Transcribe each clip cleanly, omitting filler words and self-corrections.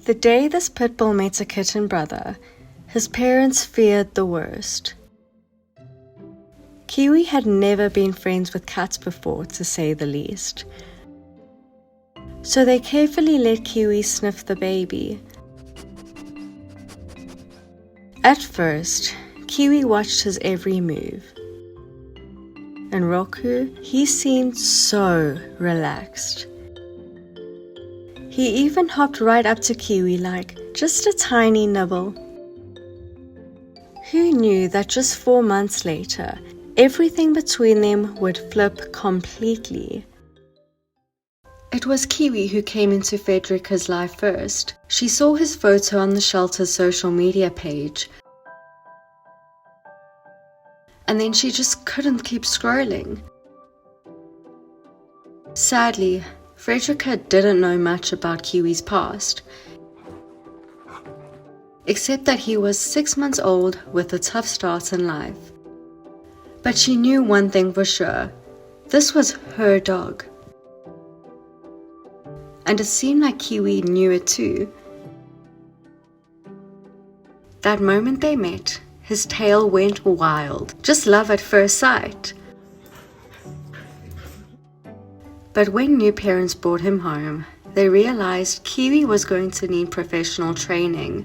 The day this Pitbull met a kitten brother, his parents feared the worst. Kiwi had never been friends with cats before, to say the least. So they carefully let Kiwi sniff the baby. At first, Kiwi watched his every move. And Roku, he seemed so relaxed. He even hopped right up to Kiwi like just a tiny nibble. Who knew that just 4 months later, everything between them would flip completely? It was Kiwi who came into Frederica's life first. She saw his photo on the shelter's social media page, and then she just couldn't keep scrolling. Sadly, Frederica didn't know much about Kiwi's past, except that he was 6 months old with a tough start in life. But she knew one thing for sure: this was her dog. And it seemed like Kiwi knew it too. That moment they met, his tail went wild. Just love at first sight. But when new parents brought him home, they realized Kiwi was going to need professional training.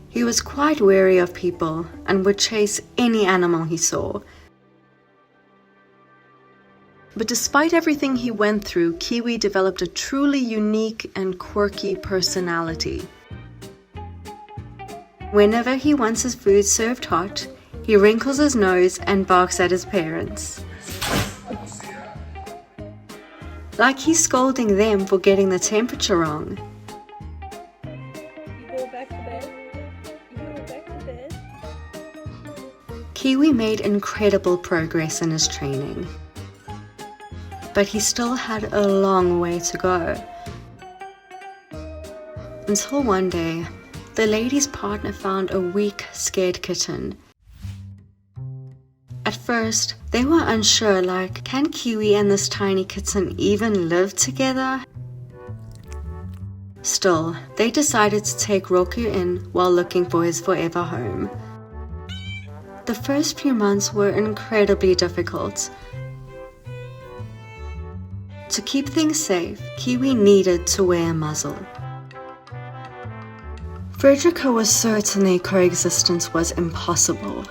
He was quite wary of people and would chase any animal he saw. But despite everything he went through, Kiwi developed a truly unique and quirky personality. Whenever he wants his food served hot, he wrinkles his nose and barks at his parents. Like he's scolding them for getting the temperature wrong. You go back to bed. You go back to bed. Kiwi made incredible progress in his training, but he still had a long way to go. Until one day, the lady's partner found a weak, scared kitten. At first, they were unsure, like, can Kiwi and this tiny kitten even live together? Still, they decided to take Roku in while looking for his forever home. The first few months were incredibly difficult. To keep things safe, Kiwi needed to wear a muzzle. Frederica was certain their coexistence was impossible.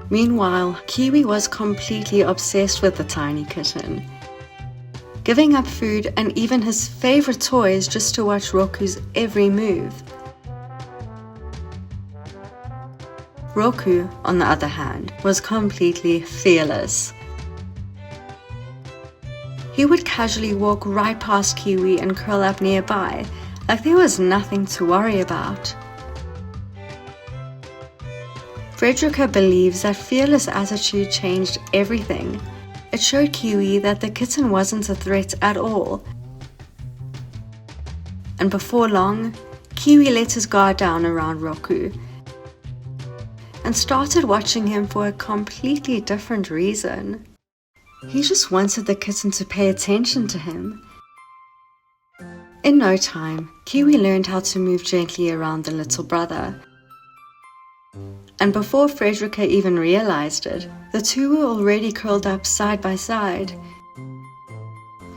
Meanwhile, Kiwi was completely obsessed with the tiny kitten, giving up food and even his favorite toys just to watch Roku's every move. Roku, on the other hand, was completely fearless. He would casually walk right past Kiwi and curl up nearby, like there was nothing to worry about. Frederica believes that fearless attitude changed everything. It showed Kiwi that the kitten wasn't a threat at all. And before long, Kiwi let his guard down around Roku and started watching him for a completely different reason. He just wanted the kitten to pay attention to him. In no time, Kiwi learned how to move gently around the little brother. And before Frederica even realized it, the two were already curled up side by side.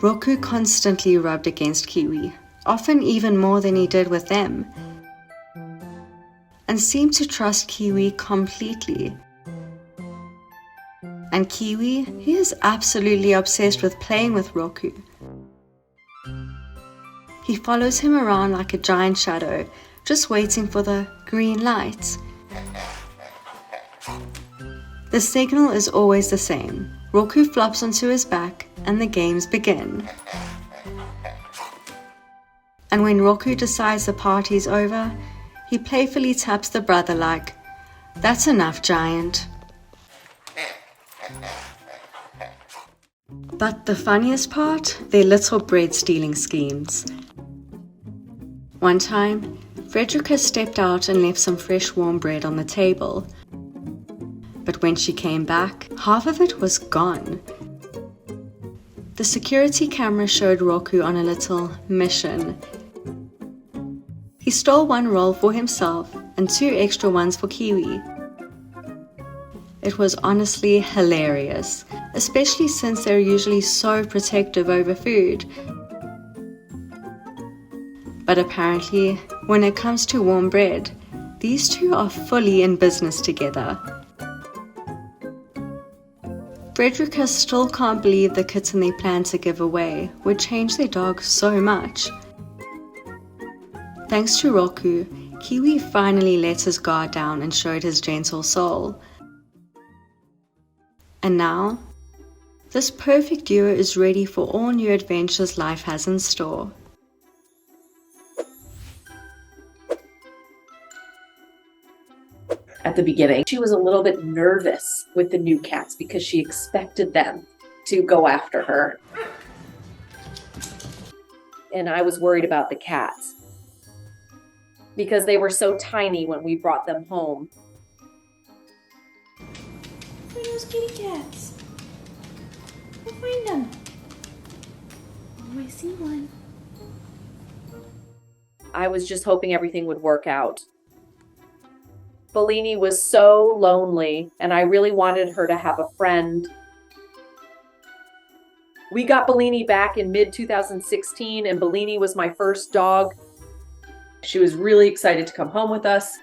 Roku constantly rubbed against Kiwi, often even more than he did with them, and seemed to trust Kiwi completely. And Kiwi, he is absolutely obsessed with playing with Roku. He follows him around like a giant shadow, just waiting for the green light. The signal is always the same. Roku flops onto his back and the games begin. And when Roku decides the party's over, he playfully taps the brother like, "That's enough, giant." But the funniest part, their little bread stealing schemes. One time, Frederica stepped out and left some fresh warm bread on the table. But when she came back, half of it was gone. The security camera showed Roku on a little mission. He stole one roll for himself and 2 extra ones for Kiwi. It was honestly hilarious, especially since they're usually so protective over food. But apparently, when it comes to warm bread, these two are fully in business together. Frederica still can't believe the kitten they plan to give away would change their dog so much. Thanks to Roku, Kiwi finally let his guard down and showed his gentle soul. And now, this perfect duo is ready for all new adventures life has in store. At the beginning, she was a little bit nervous with the new cats because she expected them to go after her. And I was worried about the cats because they were so tiny when we brought them home. Where are those kitty cats? Go find them. Oh, I see one. I was just hoping everything would work out. Bellini was so lonely, and I really wanted her to have a friend. We got Bellini back in mid-2016, and Bellini was my first dog. She was really excited to come home with us.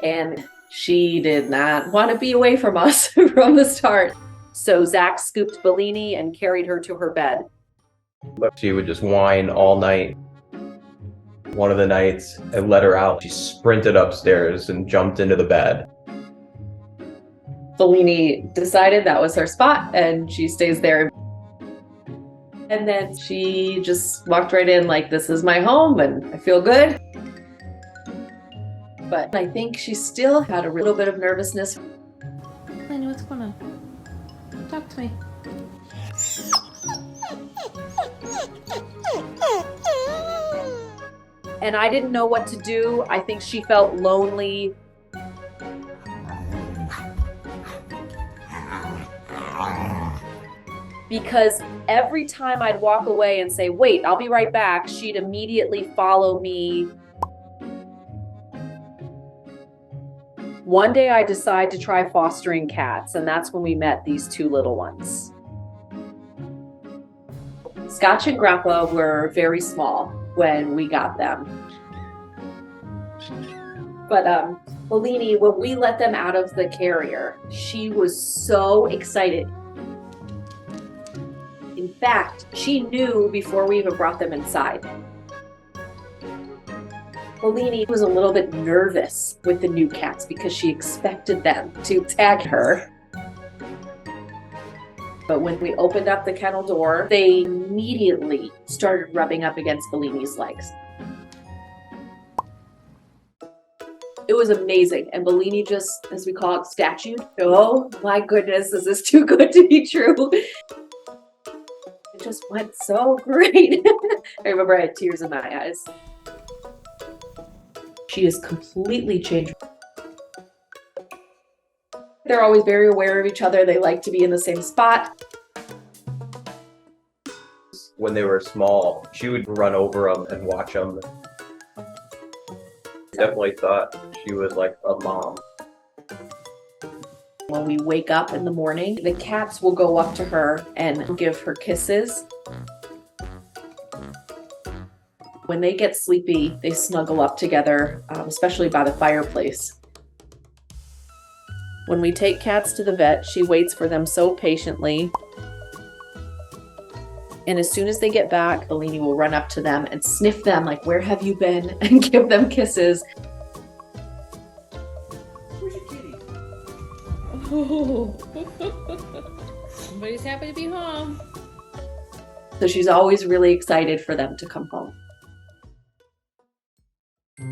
And she did not want to be away from us from the start. So Zach scooped Bellini and carried her to her bed. She would just whine all night. One of the nights, I let her out. She sprinted upstairs and jumped into the bed. Bellini decided that was her spot, and she stays there. And then she just walked right in like, this is my home, and I feel good. But I think she still had a little bit of nervousness. Lenny, what's going on? Talk to me. And I didn't know what to do. I think she felt lonely. Because every time I'd walk away and say, wait, I'll be right back, she'd immediately follow me. One day I decided to try fostering cats, and that's when we met these 2 little ones. Scotch and Grandpa were very small when we got them. But Bellini, when we let them out of the carrier, she was so excited. In fact, she knew before we even brought them inside. Bellini was a little bit nervous with the new cats because she expected them to attack her. But when we opened up the kennel door, they immediately started rubbing up against Bellini's legs. It was amazing. And Bellini just, as we call it, statued. Oh my goodness, this is too good to be true. It just went so great. I remember I had tears in my eyes. She has completely changed. They're always very aware of each other. They like to be in the same spot. When they were small, she would run over them and watch them. Definitely thought she was like a mom. When we wake up in the morning, the cats will go up to her and give her kisses. When they get sleepy, they snuggle up together, especially by the fireplace. When we take cats to the vet, she waits for them so patiently. And as soon as they get back, Bellini will run up to them and sniff them like, where have you been? And give them kisses. Where's your kitty? Oh. Somebody's happy to be home. So she's always really excited for them to come home.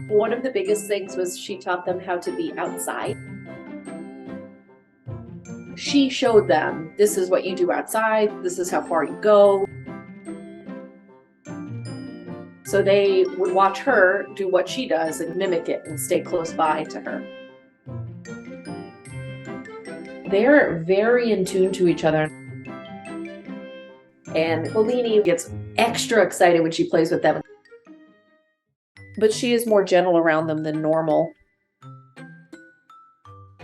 One of the biggest things was she taught them how to be outside. She showed them, this is what you do outside, this is how far you go. So they would watch her do what she does and mimic it and stay close by to her. They're very in tune to each other. And Bellini gets extra excited when she plays with them. But she is more gentle around them than normal.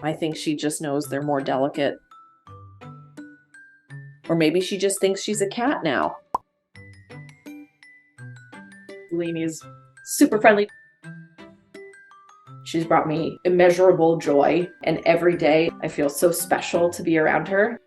I think she just knows they're more delicate. Or maybe she just thinks she's a cat now. Bellini is super friendly. She's brought me immeasurable joy, and every day I feel so special to be around her.